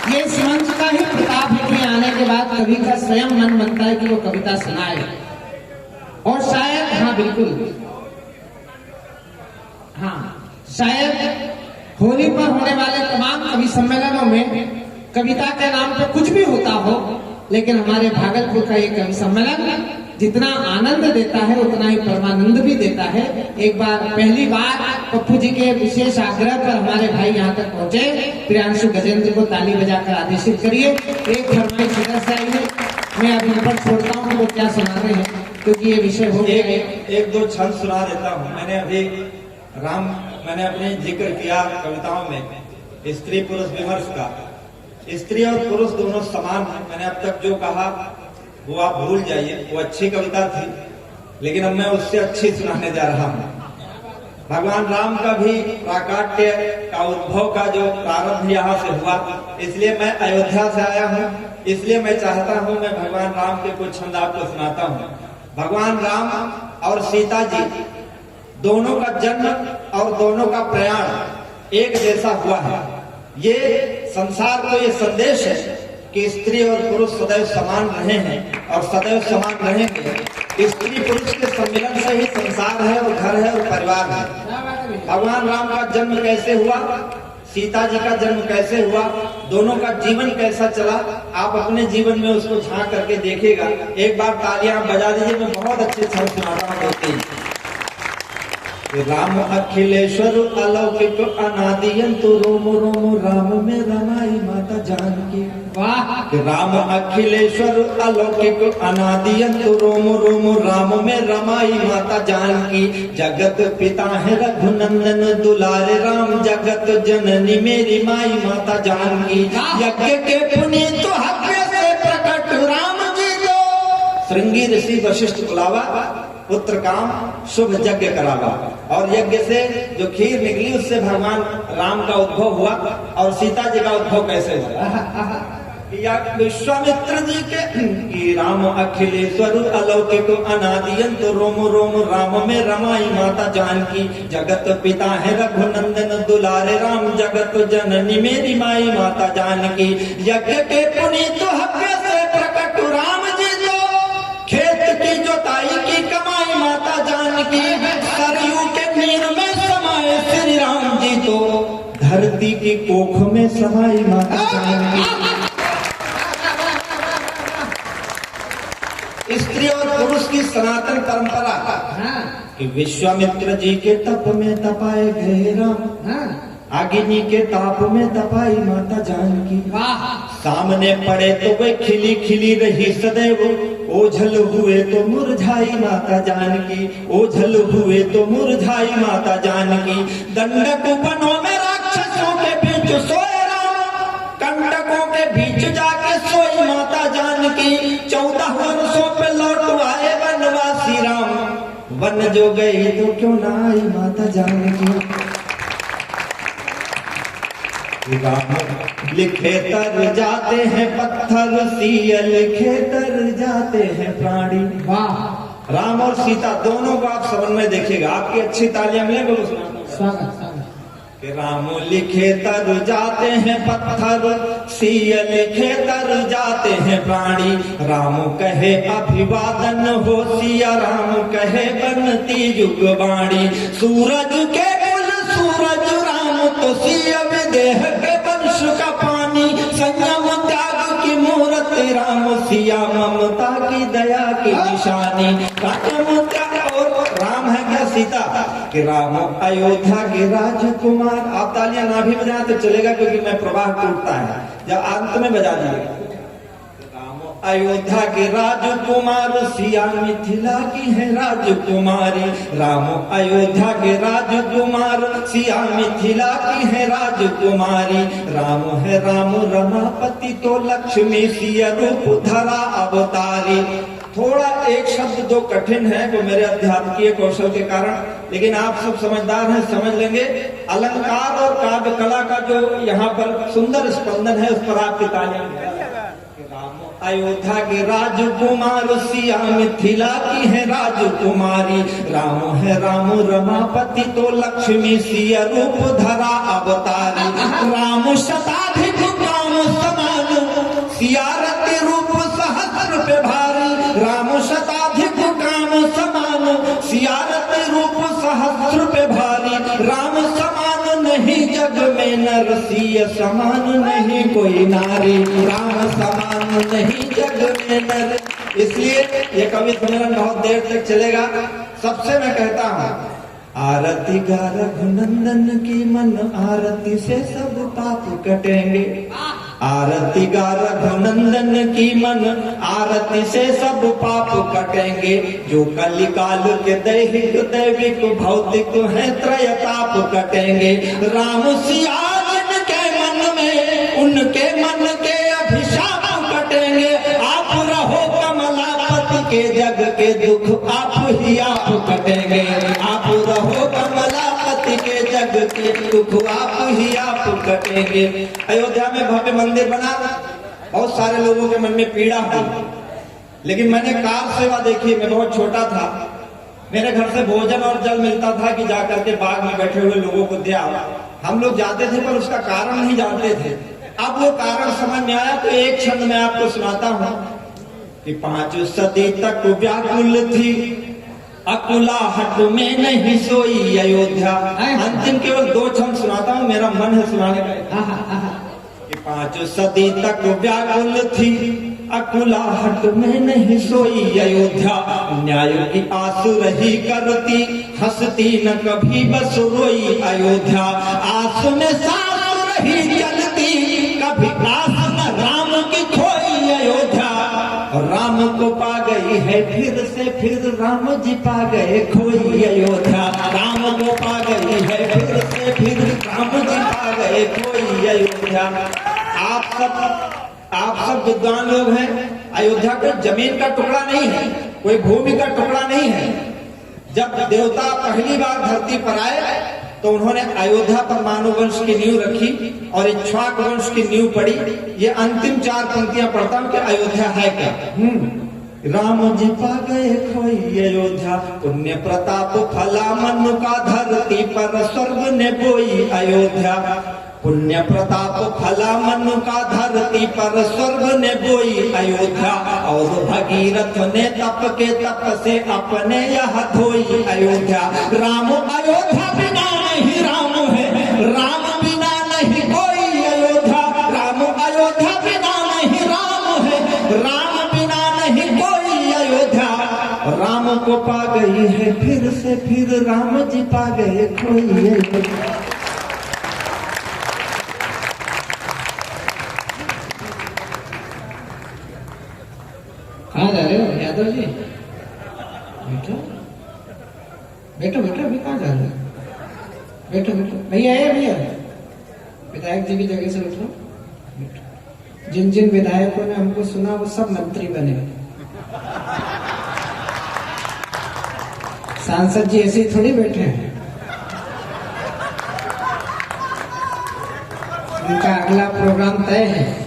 ये इस मंच का ही प्रताप है कि आने के बाद कवि का स्वयं मन बनता है कि वो कविता सुनाए। और शायद, हाँ बिल्कुल, हाँ शायद होली पर होने वाले तमाम कवि सम्मेलनों में कविता के नाम पर कुछ भी होता हो, लेकिन हमारे भागलपुर का ये कवि सम्मेलन जितना आनंद देता है उतना ही परमानंद भी देता है। एक बार, पहली बार पप्पू जी के विशेष आग्रह पर हमारे भाई यहाँ तक पहुंचे। प्रियांशु गजेंद्र को ताली बजाकर आदेशित करिए। एक फरमाइश इधर से आई है, मैं अभी ऊपर छोड़ता हूँ वो क्या सुनाते हैं, क्योंकि ये विषय हो गया। एक दो छंद सुना देता हूँ। मैंने अपने जिक्र किया कविताओं में स्त्री पुरुष विमर्श का। स्त्री और पुरुष दोनों समान हैं। मैंने अब तक जो कहा वो आप भूल जाइए, वो अच्छी कविता थी, लेकिन अब मैं उससे अच्छी सुनाने जा रहा हूँ। भगवान राम का भी प्राकाट्य का उद्भव का जो प्रारंभ यहाँ से हुआ, इसलिए मैं अयोध्या से आया हूँ। इसलिए मैं चाहता हूँ मैं भगवान राम के कुछ छंद आपको सुनाता हूँ। भगवान राम और सीता जी दोनों का जन्म और दोनों का प्रयाण एक जैसा हुआ है। ये संसार को ये संदेश है कि स्त्री और पुरुष सदैव समान रहे हैं और सदैव समान रहेंगे। स्त्री पुरुष के सम्मिलन से ही संसार है और घर है और परिवार है। भगवान राम का जन्म कैसे हुआ, सीता जी का जन्म कैसे हुआ, दोनों का जीवन कैसा चला, आप अपने जीवन में उसको झांक करके देखिएगा। एक बार तालियां बजा दीजिए, मैं बहुत अच्छे छंद सुनाता हूँ। राम अखिलेश्वर अलौकिक अनादियंतु रोम रोम राम में रमाई माता जानकी। वाह! राम अखिलेश्वर अलौकिक अनादियंतु रोम रोम राम में रमाई माता जानकी। जगत पिता है रघुनंदन दुलारे राम, जगत जननी मेरी माई माता जानकी। यज्ञ के पुनीत हव्य से प्रकट राम जी दो। श्रृंगी ऋषि वशिष्ठ बुलावा, पुत्र काम शुभ यज्ञ करावा। और यज्ञ से जो खीर निकली उससे भगवान राम का उद्भव हुआ। और सीता जी का उद्भव कैसे हुआ? या विश्वामित्र जी के राम अखिलेश्वर अलौकिक अनादियंत रोम रोम राम में रमाई माता जानकी। जगत पिता है रघुनंदन दुलारे राम, जगत जननी मेरी माई माता जानकी। यज्ञ के पुनीत हव्य से प्रकट राम जी दो, खेत की जोताई की कमाई माता जानकी। सरयू के नीर में समाये श्री राम जी तो, धरती की कोख में समाई माता जानकी। स्त्री और पुरुष की सनातन परंपरा कि विश्वामित्र जी के तप में तपाए गए राम, अग्नि के ताप में तपाई माता जानकी। सामने पड़े तो वे खिली खिली रही सदैव, ओझल हुए तो मुरझाई माता जानकी। ओझल हुए तो मुरझाई माता जानकी। दंडक वनों में राक्षसों के बीच सोए राम, कंटकों के बीच जाके सोई माता जानकी। 14 वर्षों पे लौट आए वनवासी राम, वन जो गई तो क्यों ना आई माता जानकी। राम लिखे तर जाते हैं पत्थर, सिया लिखे तर जाते हैं प्राणी। वाह! राम और सीता दोनों को आप समझ में देखिएगा, आपकी अच्छी तालियां मिले। राम लिखे तर जाते हैं पत्थर, सिया लिखे तर जाते हैं प्राणी। राम कहे अभिवादन हो, सिया राम कहे बनती युगवाणी। सूरज के कुल सूरज राम तो सिया विदेह के वंश का पानी। संयम त्याग की मूर्ति राम, सिया ममता की दया की निशानी। और राम है क्या सीता कि राम अयोध्या के राजकुमार। आप तालियां ना भी बजाएं तो चलेगा, क्योंकि मैं प्रवाह टूटता है, जब अंत में बजा दिएगा। अयोध्या के राजकुमार, सिया मिथिला की है राजकुमारी। राम अयोध्या के राजकुमार, सिया मिथिला की है राजकुमारी। राम है राम रमापति तो लक्ष्मी सिया रूप धरा अवतारी। थोड़ा एक शब्द जो कठिन है वो मेरे अध्यात्मीय कौशल के कारण, लेकिन आप सब समझदार हैं, समझ लेंगे। अलंकार और काव्य कला का जो यहाँ पर सुंदर स्पंदन है, उस पर आपकी तालियां। अयोध्या के राजकुमार, सिया मिथिला की है राजकुमारी। राम है राम रमापति तो लक्ष्मी सिया रूप धरा अवतारी। राम शताधिक काम सियारत रूप सहस्र पे भारी, राम शताधिक काम समान। सियारत रूप सहस्र पे भारी, राम समान नहीं जग में नर, सिय समान नहीं कोई नारी, राम समान नहीं जग में नर। इसलिए ये कवि सम्मेलन बहुत देर तक चलेगा। सबसे मैं कहता हूँ, आरती गा रघुनंदन की मन, आरती से सब पाप कटेंगे। आरती गा रघुनंदन की मन, आरती से सब पाप कटेंगे। जो कलिकाल के दैहिक दैविक भौतिक हैं त्रयताप कटेंगे। राम सिया जिनके मन में, उनके मन के अभिशाप कटेंगे। आप रहो कमलापति के, जग के दुख आप ही आप कटेंगे। आप रहो कमलापति के, जग के दुख आप ही आप कटेंगे। अयोध्या में भव्य मंदिर बना, बहुत सारे लोगों के मन में पीड़ा हुई, लेकिन मैंने कार सेवा देखी। मैं बहुत छोटा था, मेरे घर से भोजन और जल मिलता था कि जाकर के बाग में बैठे हुए लोगों को दिया। हम लोग जाते थे पर उसका कारण नहीं जानते थे। अब वो कारण समझ में आया तो एक छंद में आपको सुनाता हूँ कि 5 सदी तक व्याकुल थी, अकुलाहट में नहीं सोई अयोध्या। अंतिम केवल 2 छंद सुनाता हूँ, मेरा मन है सुनाने का। 5 सदी तक व्याकुल थी, अकुलाहट में नहीं सोई अयोध्या। न्याय की आस रही करती, हंसती न कभी बस रोई अयोध्या। आस में सांस रही चलती, कभी आस न राम की खोई अयोध्या। राम को पा गई है फिर से, फिर राम जी पा गए खोई अयोध्या। राम को पा गई है फिर से, फिर राम जी पा गए खोई अयोध्या। आप सब विद्वान लोग हैं। अयोध्या कोई जमीन का टुकड़ा नहीं है, कोई भूमि का टुकड़ा नहीं है। जब देवता पहली बार धरती पर आए तो उन्होंने अयोध्या पर मानव वंश की नींव रखी और इक्ष्वाक वंश की नींव पड़ी। ये अंतिम 4 पंक्तियां पढ़ता हूं कि अयोध्या है क्या। राम जी पा गए खोई अयोध्या, पुण्य प्रताप फला मनु का, धरती पर स्वर्ग ने बोई अयोध्या। पुण्य प्रताप फला मनु का, धरती पर स्वर्ग ने बोई अयोध्या। और भगीरथ ने तप के तप से अपने यह धोई अयोध्या। राम अयोध्या बिना नहीं राम है, राम बिना नहीं कोई अयोध्या। राम अयोध्या बिना नहीं राम है, राम बिना नहीं कोई अयोध्या। राम को पा गई है फिर से, फिर राम जी पा गए खोई अयोध्या। कहाँ जा रहे हो यादव जी? बैठो बैठो बैठो, अभी कहाँ जा रहे हो? बैठो बैठो, भैया है भैया, विधायक जी की जगह से उठ लो, बैठो। जिन जिन विधायकों ने हमको सुना वो सब मंत्री बने। सांसद जी ऐसे ही थोड़ी बैठे हैं, उनका अगला प्रोग्राम तय है।